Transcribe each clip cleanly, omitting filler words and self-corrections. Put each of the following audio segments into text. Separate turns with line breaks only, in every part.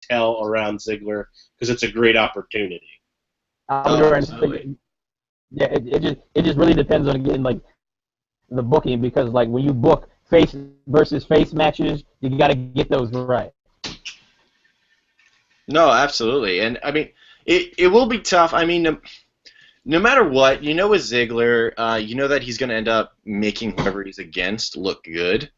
tell around Ziggler because it's a great opportunity.
Absolutely. Yeah, it just really depends on again like the booking because like when you book face versus face matches, you got to get those right.
No, absolutely. And I mean, it will be tough. I mean, no matter what, with Ziggler, you know that he's going to end up making whoever he's against look good,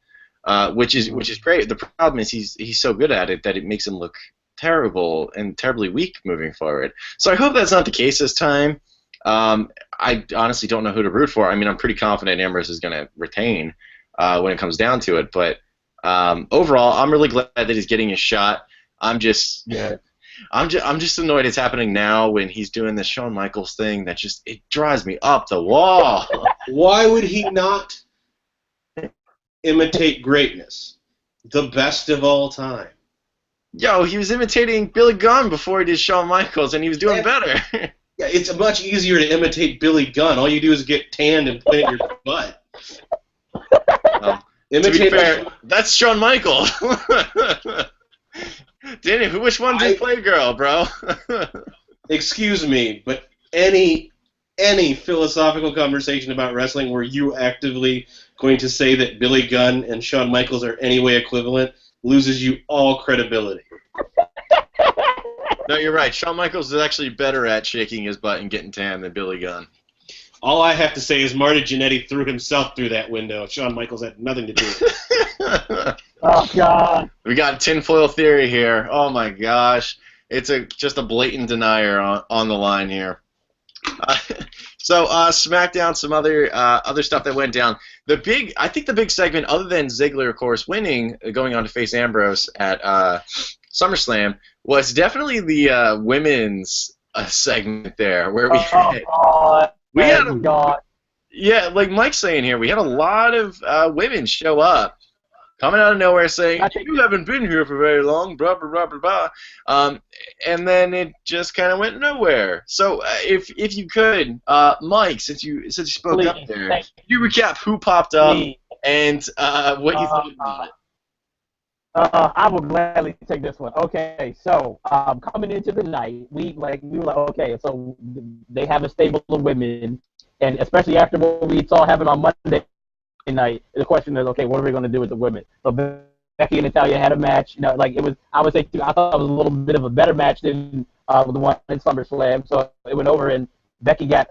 which is great. The problem is he's so good at it that it makes him look terrible and terribly weak moving forward. So I hope that's not the case this time. I honestly don't know who to root for. I mean, I'm pretty confident Ambrose is going to retain when it comes down to it. But overall, I'm really glad that he's getting a shot. I'm just annoyed it's happening now when he's doing this Shawn Michaels thing that just it drives me up the wall.
Why would he not imitate greatness? The best of all time.
Yo, he was imitating Billy Gunn before he did Shawn Michaels, and he was doing better.
Yeah, it's much easier to imitate Billy Gunn. All you do is get tanned and plant your butt.
To be fair, that's Shawn Michaels. Danny, which one did Playgirl, bro?
Excuse me, but any philosophical conversation about wrestling where you actively going to say that Billy Gunn and Shawn Michaels are any way equivalent loses you all credibility.
No, you're right. Shawn Michaels is actually better at shaking his butt and getting tan than Billy Gunn.
All I have to say is Marty Jannetty threw himself through that window. Shawn Michaels had nothing to do with it.
Oh, God.
We got tinfoil theory here. Oh, my gosh. It's just a blatant denier on the line here. So SmackDown, some other stuff that went down. I think the big segment, other than Ziggler, of course, winning, going on to face Ambrose at SummerSlam, was definitely the women's segment there, where yeah, like Mike's saying here, we had a lot of women show up, coming out of nowhere saying, you haven't been here for very long, blah, blah, blah, blah, blah. And then it just kind of went nowhere. So if you could, Mike, since you spoke up there, can you recap who popped up and what you thought about it?
I will gladly take this one. Okay, so coming into the night, we were like, okay, so they have a stable of women, and especially after what we saw happen on Monday night, the question is, okay, what are we going to do with the women? So Becky and Natalya had a match. Like it was, I would say, I thought it was a little bit of a better match than the one in SummerSlam. So it went over, and Becky got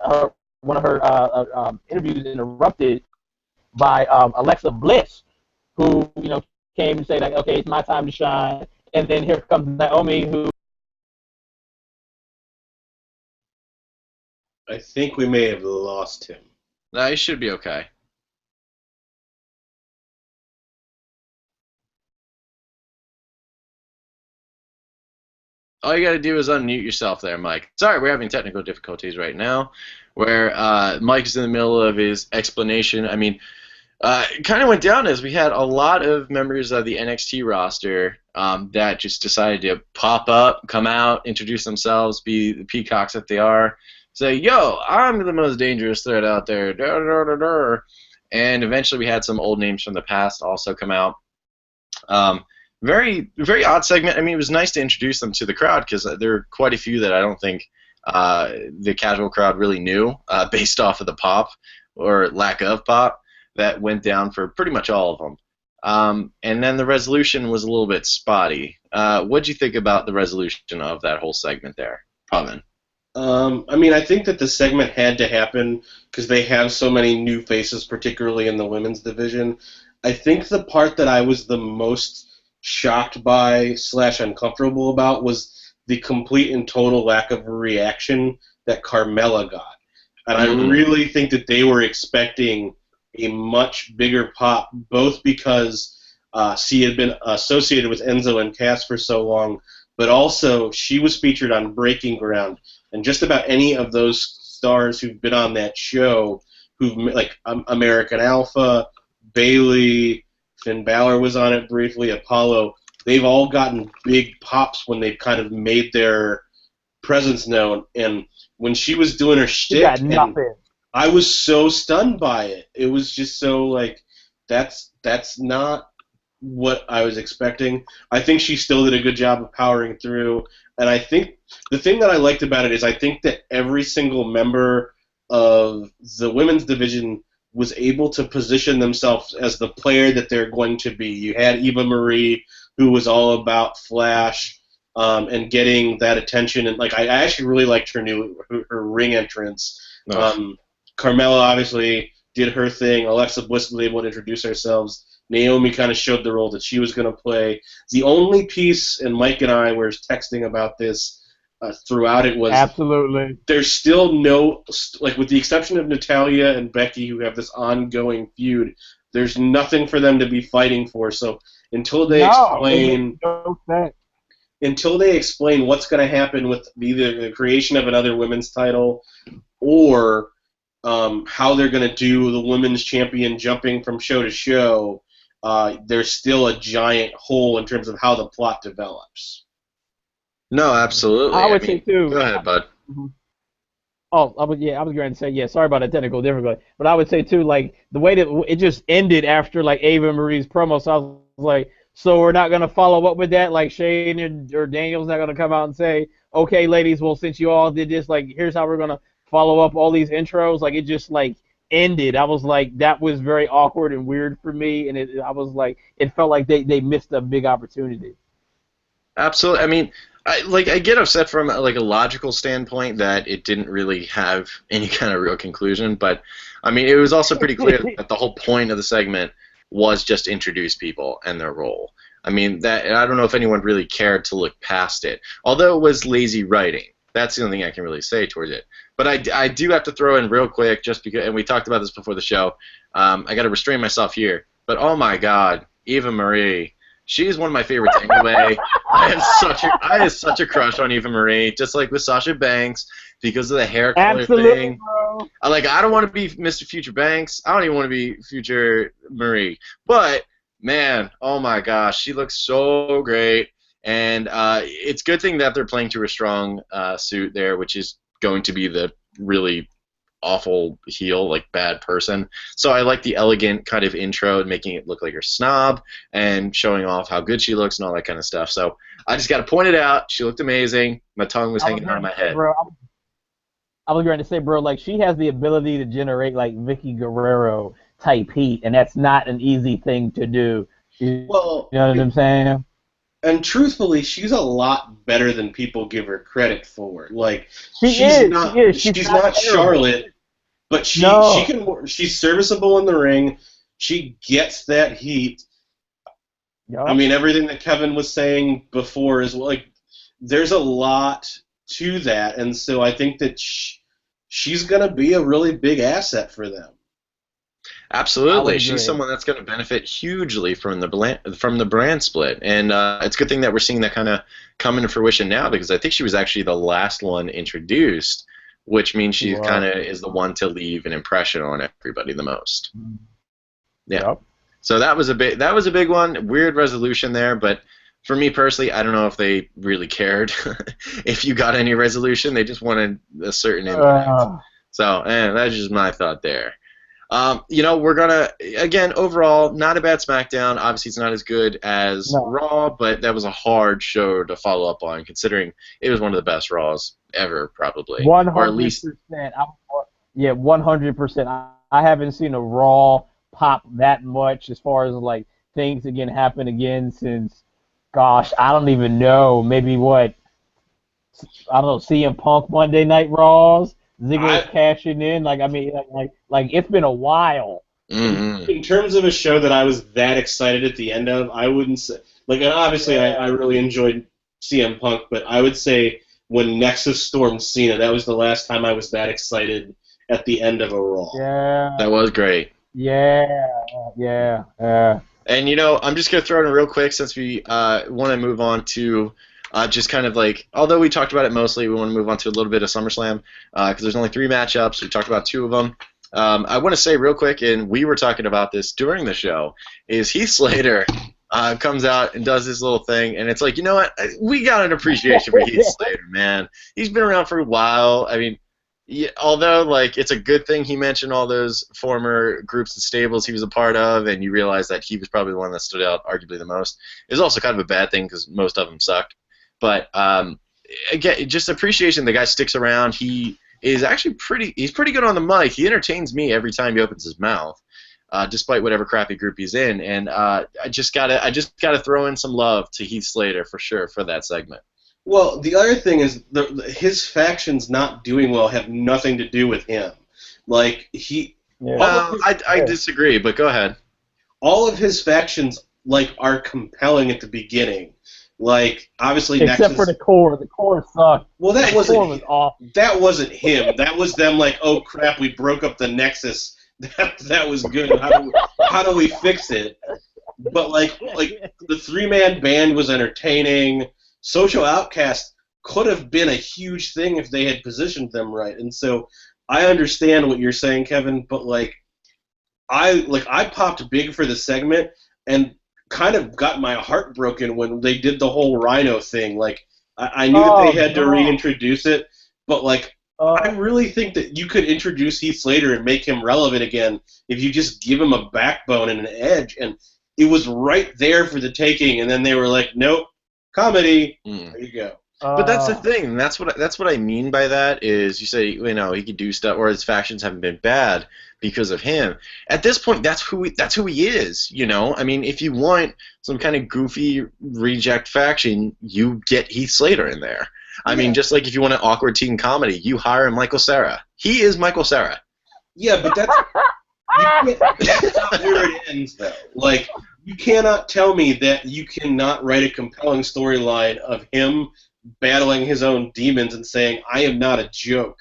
one of her interviews interrupted by Alexa Bliss, who came and said, like, okay, it's my time to shine. And then here comes Naomi, who...
I think we may have lost him.
No, he should be okay. All you got to do is unmute yourself there, Mike. Sorry, we're having technical difficulties right now, where Mike is in the middle of his explanation. I mean... it kind of went down as we had a lot of members of the NXT roster that just decided to pop up, come out, introduce themselves, be the peacocks that they are, say, yo, I'm the most dangerous threat out there, and eventually we had some old names from the past also come out. Very, very odd segment. I mean, it was nice to introduce them to the crowd because there are quite a few that I don't think the casual crowd really knew based off of the pop or lack of pop that went down for pretty much all of them. And then the resolution was a little bit spotty. What'd you think about the resolution of that whole segment there, Pavan?
I mean, I think that the segment had to happen because they have so many new faces, particularly in the women's division. I think the part that I was the most shocked by / uncomfortable about was the complete and total lack of reaction that Carmella got. And I really think that they were expecting a much bigger pop, both because she had been associated with Enzo and Cass for so long, but also she was featured on Breaking Ground, and just about any of those stars who've been on that show, like American Alpha, Bayley, Finn Balor was on it briefly, Apollo, they've all gotten big pops when they've kind of made their presence known, and when she was doing her shtick, I was so stunned by it. It was just so like, that's not what I was expecting. I think she still did a good job of powering through, and I think the thing that I liked about it is I think that every single member of the women's division was able to position themselves as the player that they're going to be. You had Eva Marie, who was all about flash and getting that attention, and like I actually really liked her ring entrance.
Ugh.
Carmella obviously did her thing. Alexa Bliss was able to introduce ourselves. Naomi kind of showed the role that she was going to play. The only piece, and Mike and I were texting about this throughout it, was
Absolutely.
there's still no, like with the exception of Natalya and Becky, who have this ongoing feud, there's nothing for them to be fighting for. So until they explain,
no sense.
until they explain what's going to happen with either the creation of another women's title or how they're going to do the women's champion jumping from show to show, there's still a giant hole in terms of how the plot develops.
No, absolutely.
I would say too.
Go ahead, bud.
Oh, I was going to say, yeah, sorry about the technical difficulty, but I would say too, like the way that it just ended after like Ava Marie's promo, so I was like, so we're not going to follow up with that, like Shane or Daniel's not going to come out and say, okay, ladies, well since you all did this, like here's how we're going to follow up all these intros. Like it just like ended. I was like, that was very awkward and weird for me, and I was like, it felt like they missed a big opportunity.
Absolutely. I mean, I get upset from like a logical standpoint that it didn't really have any kind of real conclusion, but I mean, it was also pretty clear that the whole point of the segment was just to introduce people and their role. I mean, that I don't know if anyone really cared to look past it, although it was lazy writing. That's the only thing I can really say towards it. But I do have to throw in real quick, just because, and we talked about this before the show. I got to restrain myself here, but oh my God, Eva Marie. She's one of my favorites anyway. I have such a crush on Eva Marie, just like with Sasha Banks, because of the hair color thing.
Bro.
I don't want to be Mr. Future Banks. I don't even want to be Future Marie. But man, oh my gosh, she looks so great. And it's a good thing that they're playing to a strong suit there, which is going to be the really awful heel, like bad person. So I like the elegant kind of intro and making it look like her snob and showing off how good she looks and all that kind of stuff. So I just got to point it out. She looked amazing. My tongue was hanging out of my head.
Bro, I was going to say, bro, like she has the ability to generate like Vicky Guerrero type heat, and that's not an easy thing to do. You know what I'm saying?
And truthfully, she's a lot better than people give her credit for. Like
she's not
Charlotte, but she's serviceable in the ring. She gets that heat.
Yep.
I mean, everything that Kevin was saying before is like there's a lot to that, and so I think that she's going to be a really big asset for them.
Absolutely, she's someone that's going to benefit hugely from the brand split, and it's a good thing that we're seeing that kind of come into fruition now, because I think she was actually the last one introduced, which means she kind of is the one to leave an impression on everybody the most. Yeah.
Yep.
So that was a big one. Weird resolution there, but for me personally, I don't know if they really cared if you got any resolution. They just wanted a certain impact. So that's just my thought there. We're gonna again overall not a bad SmackDown. Obviously, it's not as good as Raw, but that was a hard show to follow up on, considering it was one of the best Raws ever, probably.
100%.
Or at least,
100%. I haven't seen a Raw pop that much as far as like things that can happen again since, gosh, I don't even know. Maybe CM Punk Monday Night Raws. Ziggler's cashing in, like it's been a while.
Mm-hmm.
In terms of a show that I was that excited at the end of, I wouldn't say and obviously I really enjoyed CM Punk, but I would say when Nexus stormed Cena, that was the last time I was that excited at the end of a Raw.
Yeah,
that was great.
Yeah.
And I'm just gonna throw it in real quick since we want to move on to. Just kind of like, although we talked about it mostly, we want to move on to a little bit of SummerSlam because there's only 3 matchups. We talked about 2 of them. I want to say real quick, and we were talking about this during the show, is Heath Slater comes out and does this little thing, and it's like, you know what? We got an appreciation for Heath Slater, man. He's been around for a while. I mean, Yeah, although, like, it's a good thing he mentioned all those former groups and stables he was a part of, and you realize that he was probably the one that stood out arguably the most. Is also kind of a bad thing because most of them sucked. But again, just appreciation. The guy sticks around. He is actually he's pretty good on the mic. He entertains me every time he opens his mouth, despite whatever crappy group he's in. And I just gotta throw in some love to Heath Slater for sure for that segment.
Well, the other thing is his factions not doing well have nothing to do with him. Like
Well, I disagree, but go ahead.
all of his factions like are compelling at the beginning. Like obviously,
except
Nexus,
for the core. The core sucked.
well, that
The
wasn't
core was awful.
that wasn't him. That was them. Like, oh crap, we broke up the Nexus. That was good. How do we fix it? But like the 3-man band was entertaining. Social Outcast could have been a huge thing if they had positioned them right. And so I understand what you're saying, Kevin, but I popped big for the segment and kind of got my heart broken when they did the whole Rhino thing. Like I knew that they had to reintroduce it, but I really think that you could introduce Heath Slater and make him relevant again if you just give him a backbone and an edge. And it was right there for the taking, and then they were like, nope. Comedy. There you go.
But that's the thing. That's what I mean by that is you say he could do stuff, or his factions haven't been bad because of him. At this point, that's who he is. I mean, if you want some kind of goofy reject faction, you get Heath Slater in there. I mean, just like if you want an awkward teen comedy, you hire Michael Cera. He is Michael Cera.
Yeah, but that's not where it ends, though. Like, you cannot tell me that you cannot write a compelling storyline of him battling his own demons and saying, I am not a joke.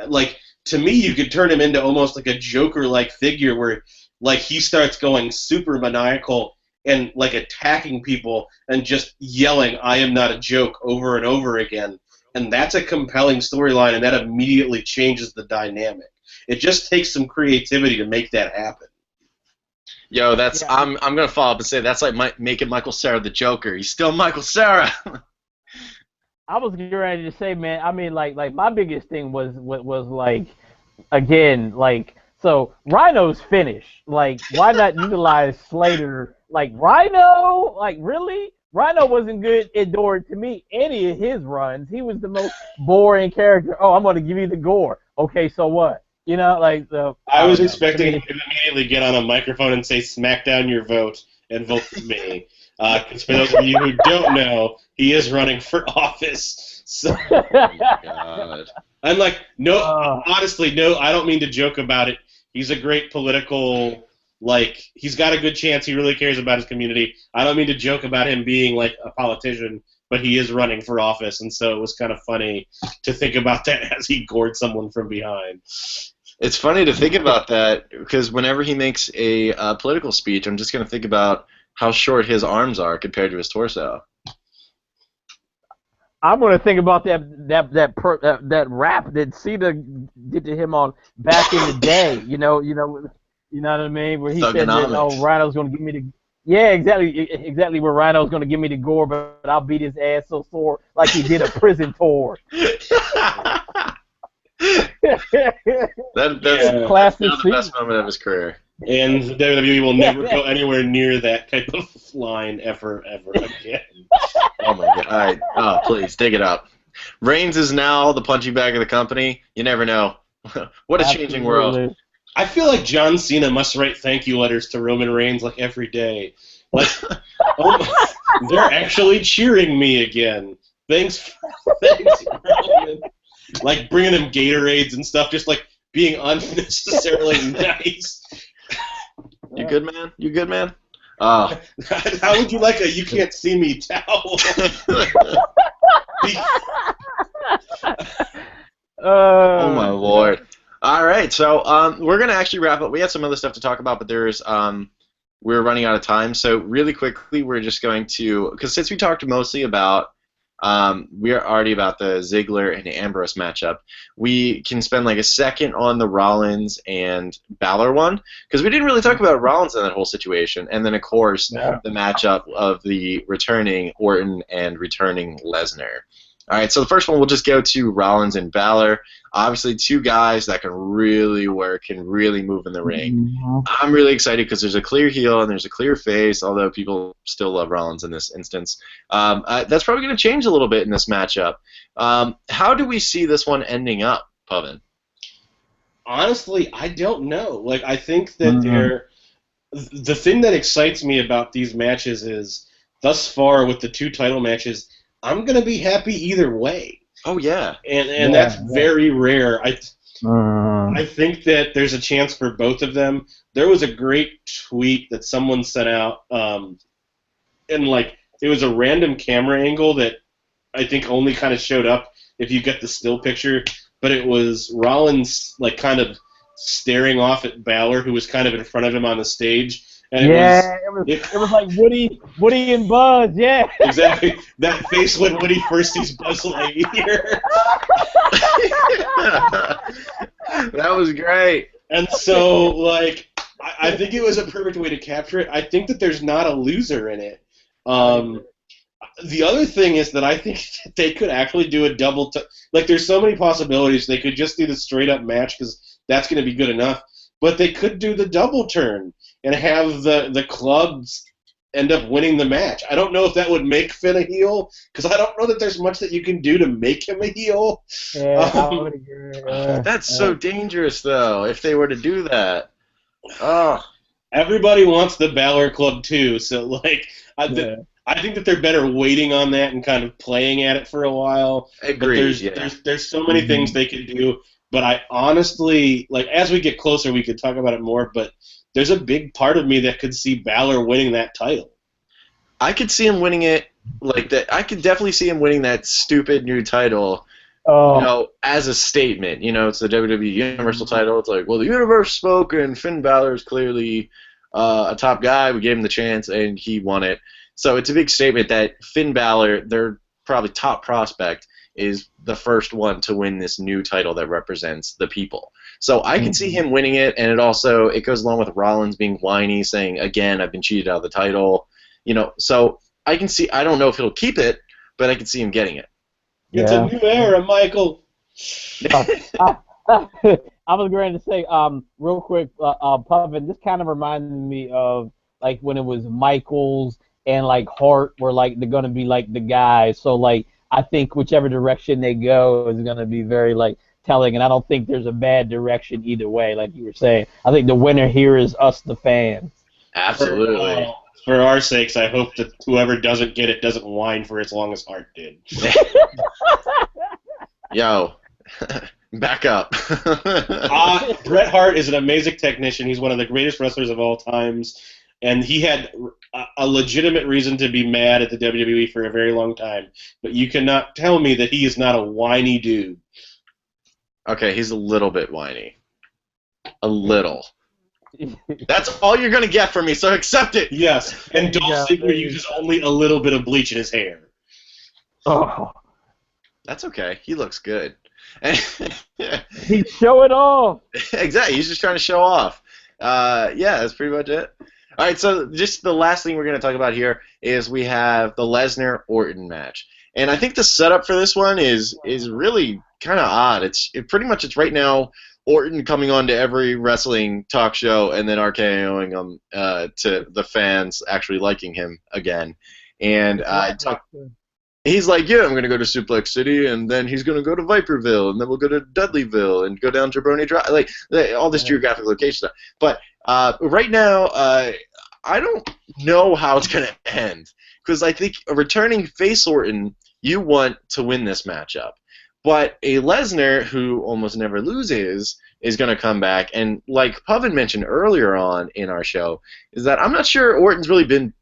Like, to me, you could turn him into almost like a Joker-like figure where, like, he starts going super maniacal and, like, attacking people and just yelling, I am not a joke, over and over again. And that's a compelling storyline, and that immediately changes the dynamic. It just takes some creativity to make that happen.
Yo, I'm gonna follow up and say that's like making Michael Cera the Joker. He's still Michael Cera.
I was getting ready to say, man. I mean, like my biggest thing was like, again, like, so Rhino's finished. Like, why not utilize Slater? Like, Rhino, like, really? Rhino wasn't good during, to me, any of his runs. He was the most boring character. Oh, I'm gonna give you the gore. Okay, so what? So
I was expecting him to immediately get on a microphone and say, "Smack down your vote and vote for me." Because for those of you who don't know, he is running for office. So,
oh my God.
I'm like, no, honestly, no, I don't mean to joke about it. He's a great political, he's got a good chance. He really cares about his community. I don't mean to joke about him being like a politician, but he is running for office, and so it was kind of funny to think about that as he gored someone from behind.
It's funny to think about that because whenever he makes a political speech, I'm just going to think about how short his arms are compared to his torso.
I'm going to think about that rap that Cena did to him on back in the day. You know what I mean? Where he said that, oh, Rhino's going to give me the. Yeah, exactly where Rhino's going to give me the gore, but I'll beat his ass so sore like he did a prison tour.
That's
classic.
The best moment of his career.
And WWE will never go anywhere near that type of line ever again.
Oh my God! All right, please dig it up. Reigns is now the punching bag of the company. You never know. What a changing world.
I feel like John Cena must write thank you letters to Roman Reigns every day. They're actually cheering me again. Thanks, Roman. Bringing them Gatorades and stuff, just being unnecessarily nice.
You good, man? You good, man?
How would you like a "you can't see me" towel?
Oh my Lord! All right, so we're gonna actually wrap up. We had some other stuff to talk about, but we're running out of time. So really quickly, we're just going to, because since we talked mostly about we are already about the Ziggler and Ambrose matchup, we can spend a second on the Rollins and Balor one, because we didn't really talk about Rollins in that whole situation, and then of course the matchup of the returning Orton and returning Lesnar. All right, so the first one we'll just go to Rollins and Balor. Obviously, two guys that can really work and really move in the ring. I'm really excited because there's a clear heel and there's a clear face, although people still love Rollins in this instance. That's probably going to change a little bit in this matchup. How do we see this one ending up, Pavin?
Honestly, I don't know. Like, I think that the thing that excites me about these matches is, thus far with the two title matches, I'm gonna be happy either way.
Oh yeah,
and that's very rare. I think that there's a chance for both of them. There was a great tweet that someone sent out, and like it was a random camera angle that I think only kind of showed up if you get the still picture, but it was Rollins like kind of staring off at Balor, who was kind of in front of him on the stage. And
it was like Woody and Buzz, yeah.
Exactly. That face when Woody first sees Buzz Lightyear.
That was great.
And so, like, I think it was a perfect way to capture it. I think that there's not a loser in it. The other thing is that I think they could actually do a double. Like, there's so many possibilities. They could just do the straight up match because that's going to be good enough. But they could do the double turn and have the clubs end up winning the match. I don't know if that would make Finn a heel, because I don't know that there's much that you can do to make him a heel.
Yeah, I would agree.
That's so dangerous, though, if they were to do that. Oh.
Everybody wants the Balor Club, too, so, like, I think that they're better waiting on that and kind of playing at it for a while.
Agreed,
there's so many things they could do, but I honestly, like, as we get closer, we could talk about it more, but there's a big part of me that could see Balor winning that title.
I could see him winning it like that. I could definitely see him winning that stupid new title, as a statement. It's the WWE Universal title. It's like, well, the universe spoke, and Finn Balor is clearly a top guy. We gave him the chance, and he won it. So it's a big statement that Finn Balor, their probably top prospect, is the first one to win this new title that represents the people. So I can see him winning it, and it goes along with Rollins being whiny, saying, again, I've been cheated out of the title. So I can see, I don't know if he'll keep it, but I can see him getting it.
It's a new era, Michael.
I was going to say, real quick, Pavin, this kind of reminded me of, like, when it was Michaels and, like, Hart were, like, they're going to be, like, the guys. So, like, I think whichever direction they go is going to be very, like, telling, and I don't think there's a bad direction either way, like you were saying. I think the winner here is us, the fans.
Absolutely.
For our sakes, I hope that whoever doesn't get it doesn't whine for as long as Hart did.
Yo, back up.
Bret Hart is an amazing technician. He's one of the greatest wrestlers of all times, and he had a legitimate reason to be mad at the WWE for a very long time. But you cannot tell me that he is not a whiny dude.
Okay, he's a little bit whiny. A little. That's all you're going to get from me, so accept it.
Yes, and Dolph Ziggler uses only a little bit of bleach in his hair.
Oh.
That's okay. He looks good.
He's showing off.
Exactly. He's just trying to show off. That's pretty much it. All right, so just the last thing we're going to talk about here is we have the Lesnar-Orton match. And I think the setup for this one is really kind of odd. It's right now Orton coming on to every wrestling talk show and then RKOing him to the fans actually liking him again. And he's like, yeah, I'm going to go to Suplex City, and then he's going to go to Viperville, and then we'll go to Dudleyville and go down to Brony Drive. Like, all this geographic location stuff. But right now, I don't know how it's going to end. Because I think a returning face Orton, you want to win this matchup. But a Lesnar, who almost never loses, is going to come back. And like Pavin mentioned earlier on in our show, is that I'm not sure Orton's really been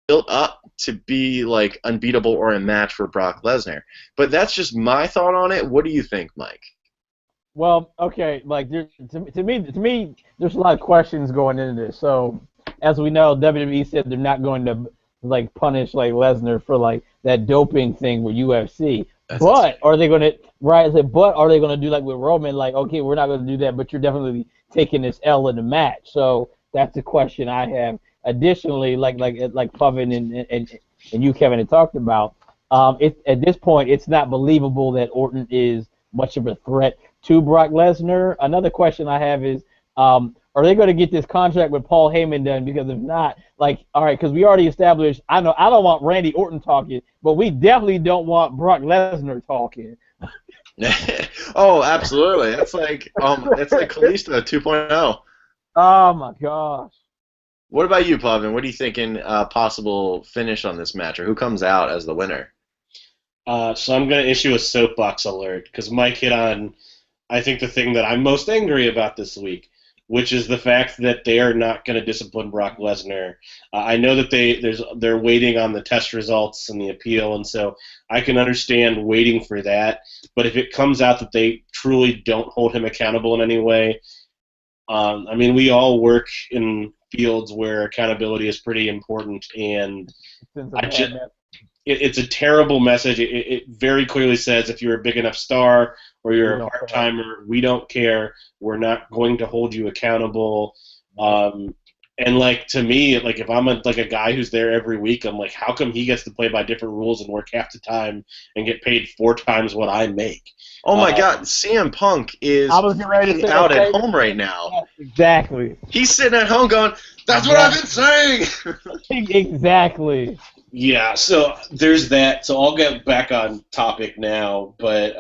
built up to be like unbeatable or a match for Brock Lesnar. But that's just my thought on it. What do you think, Mike?
Well, okay, like to me, there's a lot of questions going into this. So, as we know, WWE said they're not going to like punish like Lesnar for like that doping thing with UFC. But are they going to But are they going to do like with Roman? Like, okay, we're not going to do that, but you're definitely taking this L in the match. So that's the question I have. Additionally, like Pavin and you, Kevin, had talked about, At this point, it's not believable that Orton is much of a threat to Brock Lesnar. Another question I have is, are they going to get this contract with Paul Heyman done? Because if not, like, all right, because we already established, I know I don't want Randy Orton talking, but we definitely don't want Brock Lesnar talking.
Oh, absolutely. It's like Kalisto 2.0.
Oh my gosh.
What about you, Pavin? What are you thinking possible finish on this match, or who comes out as the winner?
So I'm going to issue a soapbox alert because Mike hit on, I think, the thing that I'm most angry about this week, which is the fact that they are not going to discipline Brock Lesnar. I know that they're waiting on the test results and the appeal, and so I can understand waiting for that. But if it comes out that they truly don't hold him accountable in any way, I mean, we all work in fields where accountability is pretty important, and it's a terrible message. It very clearly says if you're a big enough star or you're a part-timer, we don't care. We're not going to hold you accountable. And like to me, like if I'm a guy who's there every week, I'm like, how come he gets to play by different rules and work half the time and get paid 4 times what I make?
Oh my God, CM Punk is out at home right now.
Yes, exactly.
He's sitting at home going, "That's what I've been saying."
Exactly.
Yeah, so there's that. So I'll get back on topic now, but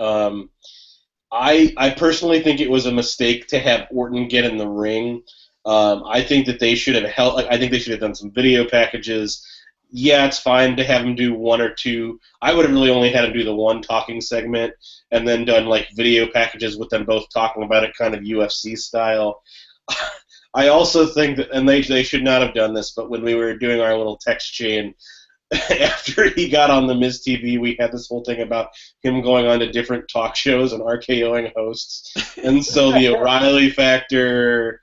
I personally think it was a mistake to have Orton get in the ring. I think that they should have held. Like, I think they should have done some video packages. Yeah, it's fine to have him do 1 or 2. I would have really only had him do the 1 talking segment and then done like video packages with them both talking about it, kind of UFC style. I also think that, and they should not have done this, but when we were doing our little text chain, after he got on the Miz TV, we had this whole thing about him going on to different talk shows and RKOing hosts. And so the O'Reilly factor,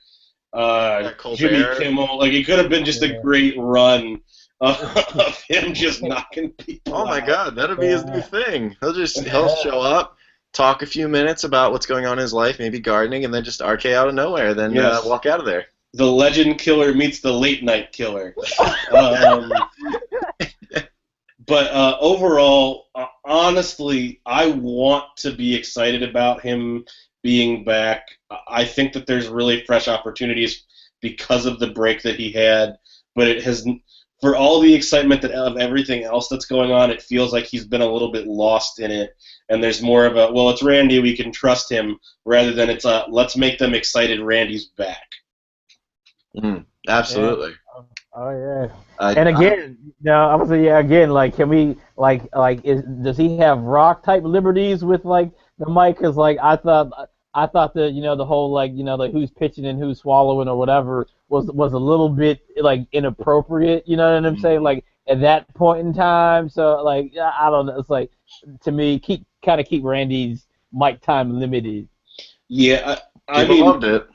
Jimmy Kimmel, like it could have been just a great run of him just knocking people
Oh my
out.
God, that'll be his new thing. He'll show up, talk a few minutes about what's going on in his life, maybe gardening, and then just RK out of nowhere, then walk out of there.
The legend killer meets the late night killer. But overall, honestly, I want to be excited about him being back. I think that there's really fresh opportunities because of the break that he had, but it has, for all the excitement of everything else that's going on, it feels like he's been a little bit lost in it, and there's more of a, well, it's Randy, we can trust him, rather than it's a, let's make them excited, Randy's back.
Absolutely.
Yeah. Oh yeah. And again, I was again, like, can we does he have Rock type liberties with like the mic? Because like I thought that the whole like who's pitching and who's swallowing or whatever was a little bit like inappropriate. You know what I'm saying? Like at that point in time. So like I don't know. It's like to me keep Randy's mic time limited.
Yeah, I
mean, loved it.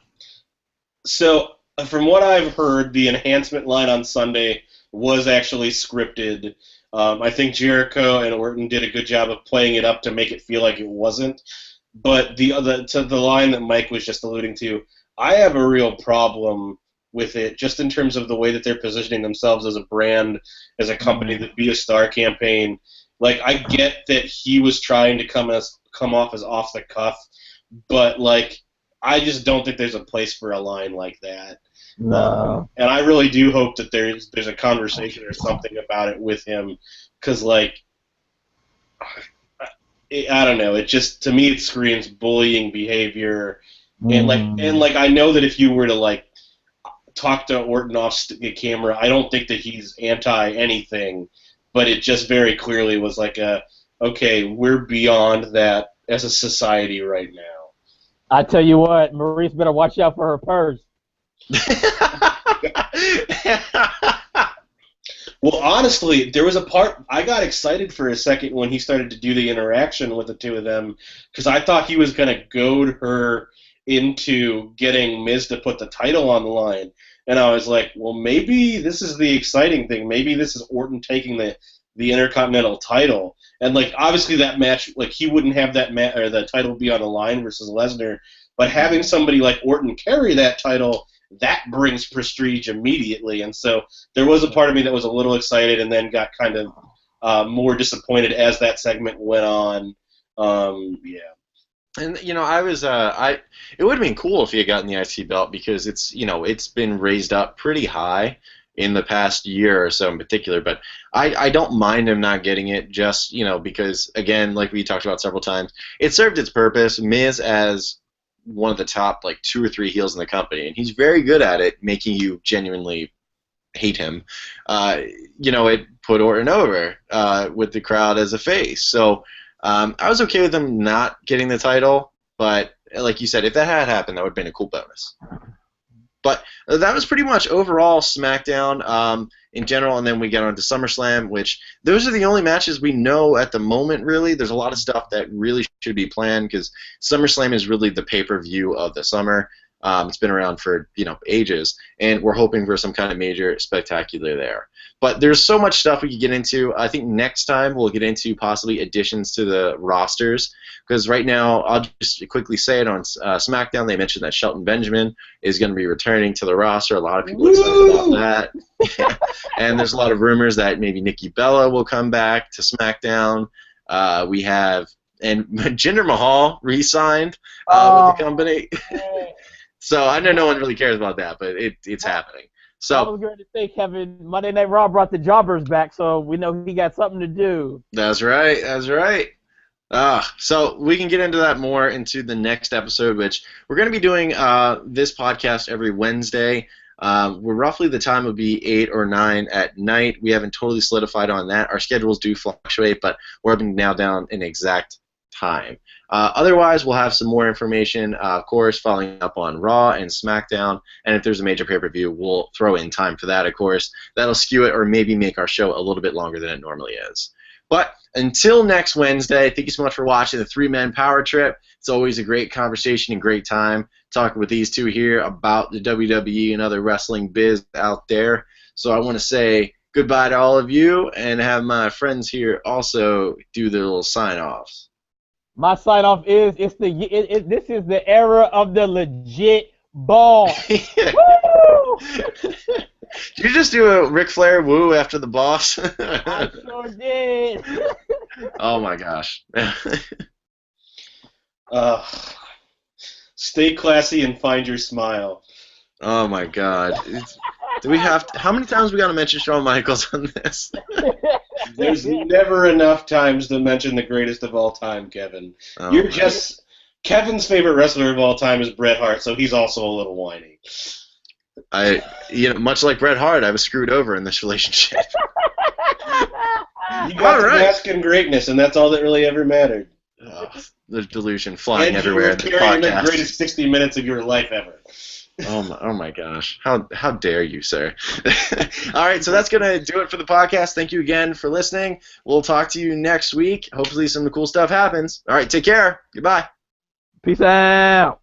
So. From what I've heard, the enhancement line on Sunday was actually scripted. I think Jericho and Orton did a good job of playing it up to make it feel like it wasn't. But the line that Mike was just alluding to, I have a real problem with it, just in terms of the way that they're positioning themselves as a brand, as a company, the Be a Star campaign. Like, I get that he was trying to come off as off the cuff, but like, I just don't think there's a place for a line like that.
No.
And I really do hope that there's a conversation or something about it with him, because like, I don't know, it just, to me it screams bullying behavior, and like I know that if you were to like talk to Orton off the camera, I don't think that he's anti anything, but it just very clearly was like okay, we're beyond that as a society right now.
I tell you what, Maurice better watch out for her purse.
Well, honestly, there was a part I got excited for a second when he started to do the interaction with the two of them, because I thought he was going to goad her into getting Miz to put the title on the line, and I was like, well, maybe this is the exciting thing. Maybe this is Orton taking the Intercontinental title, and like obviously that match, like he wouldn't have that or the title be on the line versus Lesnar, but having somebody like Orton carry that title, that brings prestige immediately. And so there was a part of me that was a little excited and then got kind of more disappointed as that segment went on. Yeah.
And I was it would have been cool if he had gotten the IC belt because it's been raised up pretty high in the past year or so in particular. But I don't mind him not getting it just because again, like we talked about several times, it served its purpose. Miz as one of the top like 2 or 3 heels in the company, and he's very good at it, making you genuinely hate him. It put Orton over with the crowd as a face. So. I was okay with him not getting the title, but like you said, if that had happened, that would have been a cool bonus. But that was pretty much overall SmackDown in general, and then we get on to SummerSlam, which those are the only matches we know at the moment, really. There's a lot of stuff that really should be planned because SummerSlam is really the pay-per-view of the summer. It's been around for ages, and we're hoping for some kind of major spectacular there. But there's so much stuff we could get into. I think next time we'll get into possibly additions to the rosters, because right now I'll just quickly say it on SmackDown. They mentioned that Shelton Benjamin is going to be returning to the roster. A lot of people are excited about that. And there's a lot of rumors that maybe Nikki Bella will come back to SmackDown. We have and Jinder Mahal re-signed with the company. So I know no one really cares about that, but it's happening. So
I was going to say, Kevin, Monday Night Raw brought the jobbers back, so we know he got something to do.
That's right. That's right. So we can get into that more into the next episode, which we're going to be doing this podcast every Wednesday. We're roughly the time would be 8 or 9 at night. We haven't totally solidified on that. Our schedules do fluctuate, but we're having now down an exact time. Otherwise, we'll have some more information, of course, following up on Raw and SmackDown, and if there's a major pay-per-view, we'll throw in time for that, of course. That'll skew it or maybe make our show a little bit longer than it normally is. But until next Wednesday, thank you so much for watching the 3-Man Power Trip. It's always a great conversation and great time talking with these two here about the WWE and other wrestling biz out there. So I want to say goodbye to all of you and have my friends here also do their little sign-offs.
My sign off is this is the era of the legit ball. Woo!
Did you just do a Ric Flair woo after the boss?
I sure did.
Oh my gosh.
Stay classy and find your smile.
Oh my god. Do we have to, how many times we got to mention Shawn Michaels on this?
There's never enough times to mention the greatest of all time, Kevin.
Oh,
Kevin's favorite wrestler of all time is Bret Hart, so he's also a little whiny.
Much like Bret Hart, I was screwed over in this relationship.
You got to bask in greatness, and that's all that really ever mattered.
The delusion flying
and
everywhere in
you
the
were carrying
podcast.
the greatest 60 minutes of your life ever.
Oh my gosh. How dare you, sir? All right, so that's going to do it for the podcast. Thank you again for listening. We'll talk to you next week. Hopefully some cool stuff happens. All right, take care. Goodbye.
Peace out.